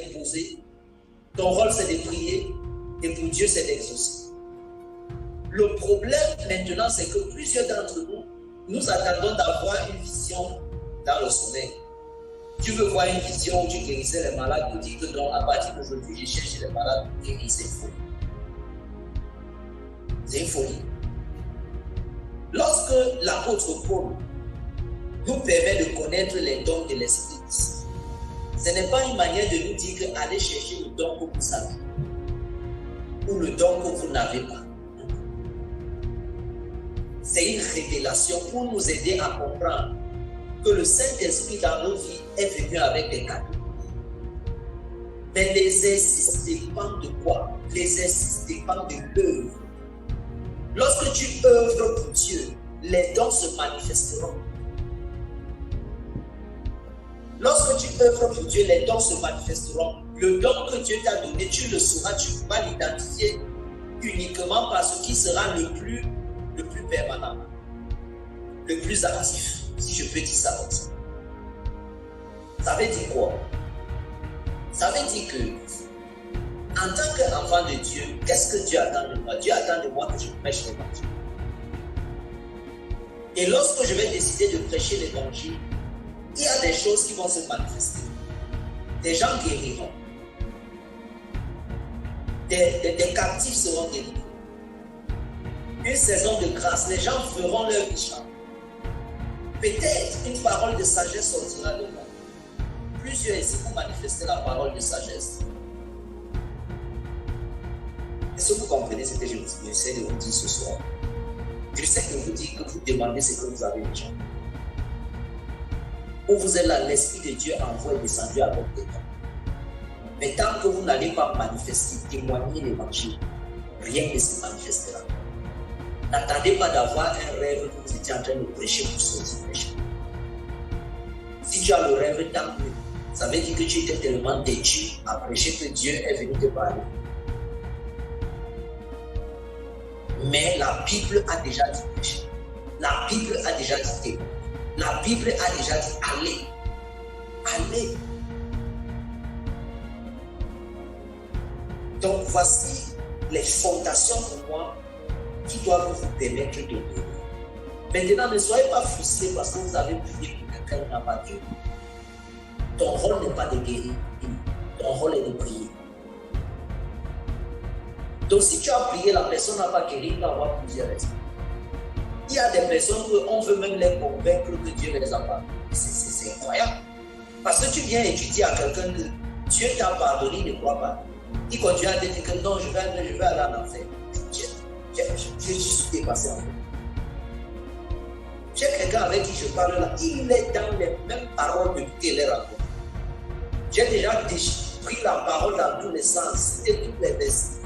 d'imposer, ton rôle c'est de prier, et pour Dieu c'est d'exaucer. Le problème maintenant, c'est que plusieurs d'entre nous, nous attendons d'avoir une vision dans le sommeil. Tu veux voir une vision où tu guérissais les malades, pour dire que non, à partir d'aujourd'hui, j'ai cherché les malades pour guérir, c'est faux. C'est une folie. Lorsque l'apôtre Paul nous permet de connaître les dons de l'Esprit, ce n'est pas une manière de nous dire que allez chercher le don que vous savez ou le don que vous n'avez pas. C'est une révélation pour nous aider à comprendre que le Saint-Esprit dans nos vies est venu avec des cadeaux. Mais l'exercice dépend de quoi? L'exercice dépend de l'œuvre. Lorsque tu œuvres pour Dieu, les dons se manifesteront. Lorsque tu œuvres pour Dieu, les dons se manifesteront. Le don que Dieu t'a donné, tu le sauras, tu pourras l'identifier uniquement par ce qui sera le plus permanent, le plus actif, si je peux dire ça comme ça. Ça veut dire quoi? Ça veut dire que, en tant qu'enfant de Dieu, qu'est-ce que Dieu attend de moi? Dieu attend de moi que je prêche l'évangile. Et lorsque je vais décider de prêcher l'évangile, il y a des choses qui vont se manifester. Des gens guériront. Des captifs seront guéris. Une saison de grâce, les gens feront leur vie. Peut-être une parole de sagesse sortira de moi. Plusieurs ici pour manifester la parole de sagesse. Est-ce que vous comprenez ce que j'essaie de vous dire ce soir? Je sais que vous dites que vous demandez ce que vous avez déjà. Où vous êtes là, l'Esprit de Dieu envoie et descendu à votre temps. Mais tant que vous n'allez pas manifester, témoigner l'évangile, rien ne se manifestera. N'attendez pas d'avoir un rêve que vous étiez en train de prêcher pour sortir prêcher. Si tu as le rêve, tant mieux. Ça veut dire que tu étais tellement têtu à prêcher que Dieu est venu te parler. Mais la Bible a déjà dit prêcher. La Bible a déjà dit témoigner. La Bible a déjà dit allez. Allez. Donc voici les fondations pour moi qui doivent vous permettre de guérir. Maintenant, ne soyez pas frustrés parce que vous avez prié pour quelqu'un qui n'a pas Dieu. Ton rôle n'est pas de guérir, ton rôle est de prier. Donc si tu as prié, la personne n'a pas guéri, il va avoir plusieurs raisons. Il y a des personnes qu'on veut même les convaincre que Dieu ne les a pas. C'est incroyable. Parce que tu viens et tu dis à quelqu'un que Dieu t'a pardonné, il ne croit pas. Il continue à te dire que non, je vais aller en enfer. Je suis dépassé en fait. J'ai quelqu'un avec qui je parle là, il est dans les mêmes paroles de toutes les rencontres. J'ai déjà pris la parole dans tous les sens, et toutes les versets.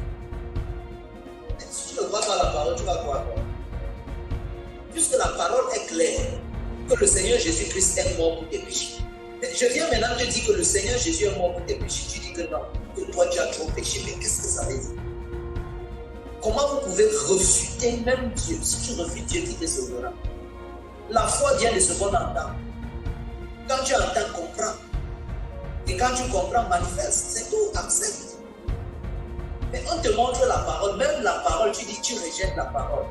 Si tu ne vois pas la parole, tu vas croire quoi? Puisque la parole est claire, que le Seigneur Jésus-Christ est mort pour tes péchés. Je viens maintenant te dire que le Seigneur Jésus est mort pour tes péchés. Tu dis que non, que toi tu as trop péché. Mais qu'est-ce que ça veut dire? Comment vous pouvez refuter même Dieu? Si tu refutes Dieu, qui te sauvera? La foi vient de ce qu'on entend. Quand tu entends, comprends. Et quand tu comprends, manifeste. C'est tout, accepte. Mais on te montre la parole. Même la parole, tu dis, tu rejettes la parole.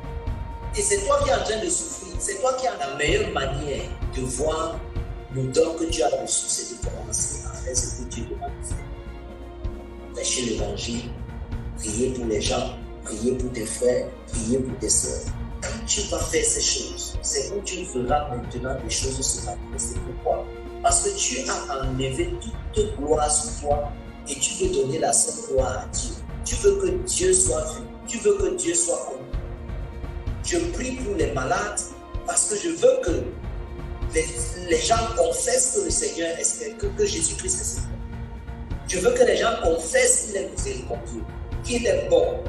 Et c'est toi qui es en train de souffrir. C'est toi qui as la meilleure manière de voir le don que tu as reçu, c'est de commencer à faire ce que Dieu demande de faire. Prêcher l'évangile, prier pour les gens, prier pour tes frères, prier pour tes soeurs. Quand tu vas faire ces choses, c'est où tu feras maintenant des choses se manifester. Pourquoi? Parce que tu as enlevé toute gloire sur toi et tu veux donner la seule gloire à Dieu. Tu veux que Dieu soit vu, tu veux que Dieu soit connu. Je prie pour les malades parce que je veux que les gens confessent que le Seigneur est, que Jésus-Christ est Seigneur. Je veux que les gens confessent qu'il est miséricordieux, qu'il est bon,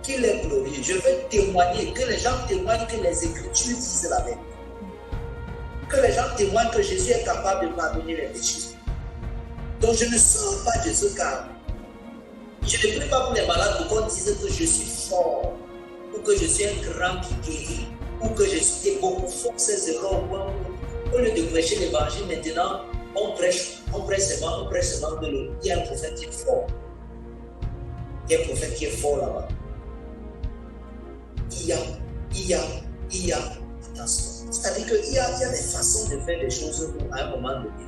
qu'il est glorieux. Je veux témoigner, que les gens témoignent que les Écritures disent la vérité. Que les gens témoignent que Jésus est capable de pardonner les péchés. Donc je ne sors pas de ce cadre. Je ne prie pas pour les malades pour qu'on dise que je suis fort, ou que je suis un grand qui guérit, ou que je suis beaucoup fort, ces erreurs. Au lieu de prêcher l'évangile maintenant, On prêche seulement que il y a un prophète qui est fort. Il y a un prophète qui est fort là-bas. Il y a, attention. C'est-à-dire qu'il y a des façons de faire des choses où, à un moment donné,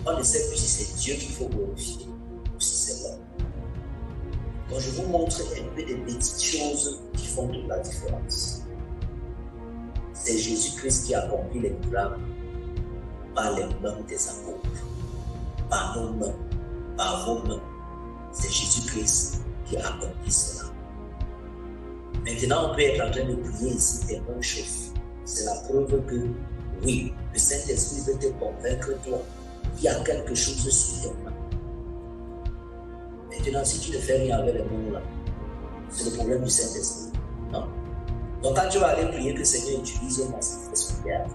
on ne sait plus si c'est Dieu qu'il faut glorifier ou si c'est l'homme. Donc je vous montre un peu des petites choses qui font toute la différence. C'est Jésus-Christ qui a accompli les miracles par les mains des apôtres, par nos mains, par vos mains. C'est Jésus-Christ qui a accompli cela. Maintenant, on peut être en train de prier ici des bonnes choses. C'est la preuve que, oui, le Saint-Esprit veut te convaincre, toi, qu'il y a quelque chose sur tes mains. Maintenant, si tu ne fais rien avec les mains là, c'est le problème du Saint-Esprit. Non. Donc, quand tu vas aller prier que le Seigneur utilise un sacrifice prière,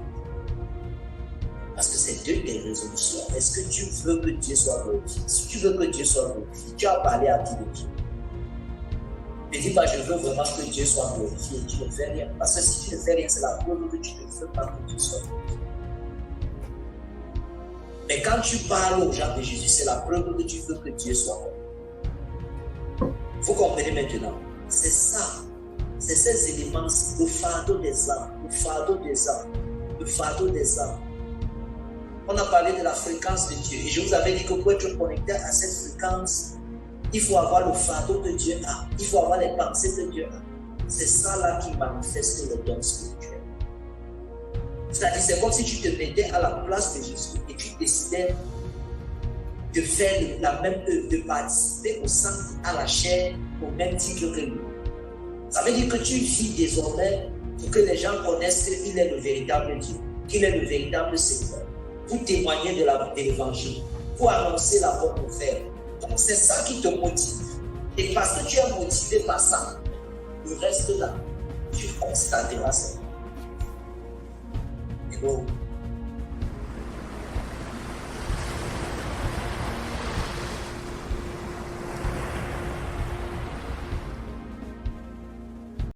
parce que c'est deux tes résolutions. Est-ce que tu veux que Dieu soit glorifié? Si tu veux que Dieu soit glorifié, tu as parlé à qui de Dieu? Ne dis pas, je veux vraiment que Dieu soit glorifié et tu ne fais rien. Parce que si tu ne fais rien, c'est la preuve que tu ne veux pas que Dieu soit glorifié. Mais quand tu parles aux gens de Jésus, c'est la preuve que tu veux que Dieu soit glorifié. Vous comprenez maintenant? C'est ça. C'est ces éléments, le fardeau des âmes, le fardeau des âmes, le fardeau des âmes. On a parlé de la fréquence de Dieu. Et je vous avais dit que pour être connecté à cette fréquence, il faut avoir le fardeau que Dieu a. Il faut avoir les pensées que Dieu a. C'est ça là qui manifeste le don spirituel. C'est-à-dire, c'est comme si tu te mettais à la place de Jésus et tu décidais de faire la même œuvre, de participer au sang, à la chair, au même titre que lui. Ça veut dire que tu vis désormais pour que les gens connaissent qu'il est le véritable Dieu, qu'il est le véritable Seigneur, pour témoigner de l'évangile, pour annoncer la bonne nouvelle. Donc c'est ça qui te motive. Et parce que tu es motivé par ça, le reste là, tu constateras ça. Et donc,